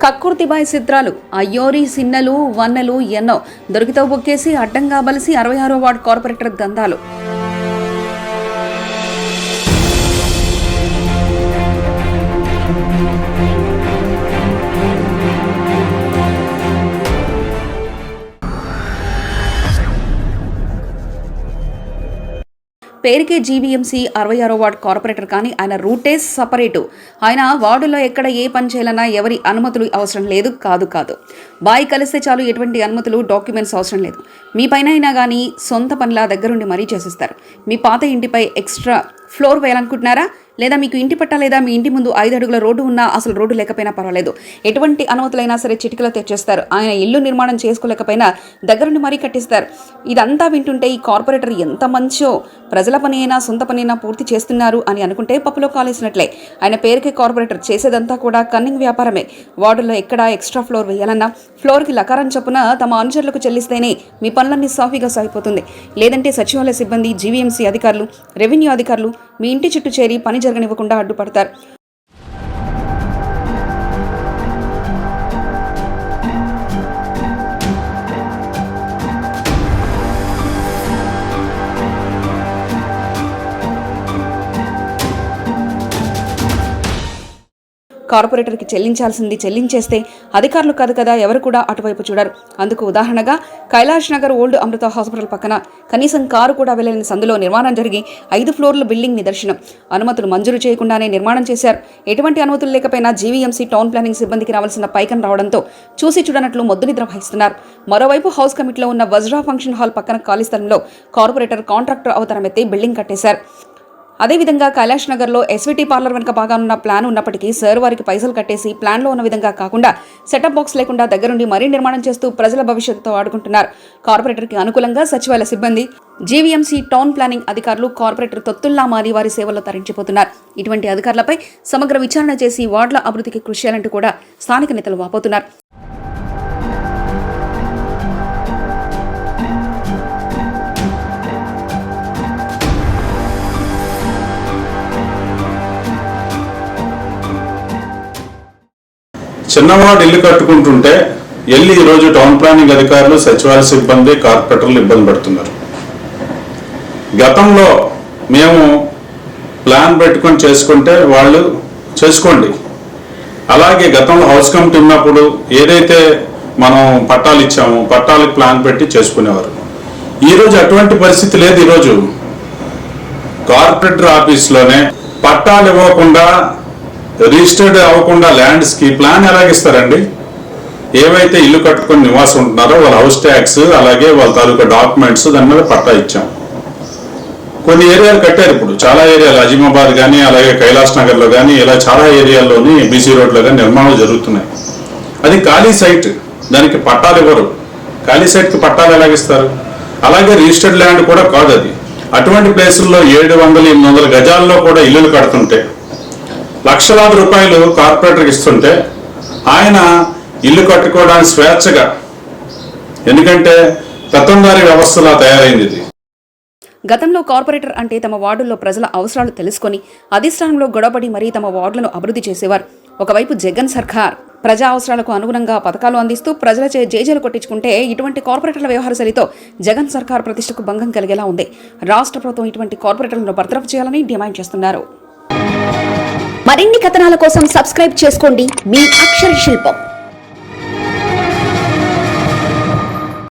కక్కుర్తిబాయి చిత్రాలు అయ్యోరి సిన్నలు వన్నెలు ఎన్నో దొరికితో బొక్కేసి అడ్డంగా బలిసి 66వ వార్డు కార్పొరేటర్ దందాలు. పేరుకే జీవీఎంసీ 66వ వార్డు కార్పొరేటర్, కానీ ఆయన రూటే సపరేటు. ఆయన వార్డులో ఎక్కడ ఏ పని చేయాలన్నా ఎవరి అనుమతులు అవసరం లేదు. కాదు బాయ్ కలిస్తే చాలు, ఎటువంటి అనుమతులు డాక్యుమెంట్స్ అవసరం లేదు. మీ పైన అయినా కానీ సొంత పనుల దగ్గరుండి మరీ చేసిస్తారు. మీ పాత ఇంటిపై ఎక్స్ట్రా ఫ్లోర్ వేయాలనుకుంటున్నారా, లేదా మీకు ఇంటి పట్టా లేదా మీ ఇంటి ముందు 5 అడుగుల రోడ్డు ఉన్నా అసలు రోడ్డు లేకపోయినా పర్వాలేదు, ఎటువంటి అనుమతులైనా సరే చిటికలో తెచ్చేస్తారు. ఆయన ఇల్లు నిర్మాణం చేసుకోలేకపోయినా దగ్గరుండి మరీ కట్టిస్తారు. ఇదంతా వింటుంటే ఈ కార్పొరేటర్ ఎంత మంచో, ప్రజల పని అయినా సొంత పని అయినా పూర్తి చేస్తున్నారు అని అనుకుంటే పప్పులో కాలేసినట్లే. ఆయన పేరుకే కార్పొరేటర్, చేసేదంతా కూడా కన్నింగ్ వ్యాపారమే. వార్డులో ఎక్కడా ఎక్స్ట్రా ఫ్లోర్ వేయాలన్నా ఫ్లోర్కి లకారం చొప్పున తమ అనుచరులకు చెల్లిస్తేనే మీ పనులన్నీ సాఫీగా సాగిపోతుంది. లేదంటే సచివాలయ సిబ్బంది, జీవీఎంసీ అధికారులు, రెవెన్యూ అధికారులు మీ ఇంటి చుట్టూ చేరి పని జరగనివ్వకుండా అడ్డుపడతారు. కార్పొరేటర్కి చెల్లించాల్సింది చెల్లించేస్తే అధికారులు కాదు కదా, ఎవరు కూడా అటువైపు చూడరు. అందుకు ఉదాహరణగా కైలాష్ నగర్ ఓల్డ్ అమృత హాస్పిటల్ పక్కన కనీసం కారు కూడా వెళ్ళలేని సందులో నిర్మాణం జరిగి 5 ఫ్లోర్ల బిల్డింగ్ నిదర్శనం. అనుమతులు మంజూరు చేయకుండానే నిర్మాణం చేశారు. ఎటువంటి అనుమతులు లేకపోయినా జీవీఎంసీ టౌన్ ప్లానింగ్ సిబ్బందికి రావాల్సిన పైకం రావడంతో చూసి చూడనట్లు మొద్దు నిద్ర వహిస్తున్నారు. మరోవైపు హౌస్ కమిటీలో ఉన్న వజ్రా ఫంక్షన్ హాల్ పక్కన ఖాళీ స్థలంలో కార్పొరేటర్ కాంట్రాక్టర్ అవతారం ఎత్తి బిల్డింగ్ కట్టేశారు. అదేవిధంగా కైలాష్ నగర్లో ఎస్విటీ పార్లర్ వెనుక భాగానున్న ప్లాన్ ఉన్నప్పటికీ సార్ వారికి పైసలు కట్టేసి ప్లాన్లో ఉన్న విధంగా కాకుండా సెటప్ బాక్స్ లేకుండా దగ్గరుండి మరీ నిర్మాణం చేస్తూ ప్రజల భవిష్యత్తుతో ఆడుకుంటున్నారు. కార్పొరేటర్కి అనుకూలంగా సచివాలయ సిబ్బంది, జీవీఎంసీ టౌన్ ప్లానింగ్ అధికారులు కార్పొరేటర్ తొత్తుల్లా మారి వారి సేవల్లో తరించిపోతున్నారు. ఇటువంటి అధికారులపై సమగ్ర విచారణ చేసి వార్డుల అభివృద్ధికి కృషి చేయాలంటూ కూడా స్థానిక నేతలు వాపోతున్నారు. చిన్నవాడు ఇల్లు కట్టుకుంటుంటే ఈరోజు టౌన్ ప్లానింగ్ అధికారులు, సచివాలయ సిబ్బంది, కార్పొరేటర్లు ఇబ్బంది పడుతున్నారు. గతంలో మేము ప్లాన్ పెట్టుకొని చేసుకుంటే వాళ్ళు చేసుకోండి. అలాగే గతంలో హౌస్ కమిటీ ఉన్నప్పుడు ఏదైతే మనం పట్టాలు ఇచ్చామో పట్టాలకు ప్లాన్ పెట్టి చేసుకునేవారు. ఈరోజు అటువంటి పరిస్థితి లేదు. ఈరోజు కార్పొరేటర్ ఆఫీస్లోనే పట్టాలు ఇవ్వకుండా, రిజిస్టర్డ్ అవ్వకుండా ల్యాండ్స్కి ప్లాన్ ఎలాగిస్తారండి? ఏవైతే ఇల్లు కట్టుకొని నివాసం ఉంటున్నారో వాళ్ళ హౌస్ ట్యాక్స్, అలాగే వాళ్ళ తాలూకా డాక్యుమెంట్స్, దాని మీద పట్టా ఇచ్చాం. కొన్ని ఏరియాలు కట్టారు. ఇప్పుడు చాలా ఏరియాలు, అజీమాబాద్ కానీ, అలాగే కైలాష్ నగర్లో కానీ, ఇలా చాలా ఏరియాల్లోని బీసీ రోడ్లో కానీ నిర్మాణాలు జరుగుతున్నాయి. అది ఖాళీ సైట్, దానికి పట్టాలు ఇవ్వరు. ఖాళీ సైట్కి పట్టాలు ఎలాగిస్తారు? అలాగే రిజిస్టర్డ్ ల్యాండ్ కూడా కాదు అది. అటువంటి ప్లేసుల్లో 700-800 గజాల్లో కూడా ఇల్లులు కడుతుంటే, లక్షలాది రూపాయలు కార్పొరేటర్కి ఇస్తుంటే ఆయన ఇల్లు కట్టుకోవడానికి స్వేచ్ఛగా, ఎందుకంటే పెత్తందారీ వ్యవస్థలా తయారైంది ఇది. గతంలో కార్పొరేటర్ అంటే తమ వార్డుల్లో ప్రజల అవసరాలు తెలుసుకొని అధిష్టానంలో గొడవపడి మరీ తమ వార్డులను అభివృద్ధి చేసేవారు. ఒకవైపు జగన్ సర్కార్ ప్రజా అవసరాలకు అనుగుణంగా పథకాలు అందిస్తూ ప్రజలచే జేజేలు కొట్టించుకుంటే, ఇటువంటి కార్పొరేటర్ల వ్యవహార శైలితో జగన్ సర్కార్ ప్రతిష్టకు భంగం కలిగేలా ఉంది. రాష్ట్ర ప్రభుత్వం ఇటువంటి కార్పొరేటర్లను బర్తరఫ్ చేయాలని డిమాండ్ చేస్తున్నారు. మరిన్ని కథనాల కోసం సబ్స్క్రైబ్ చేసుకోండి మీ అక్షర శిల్పం.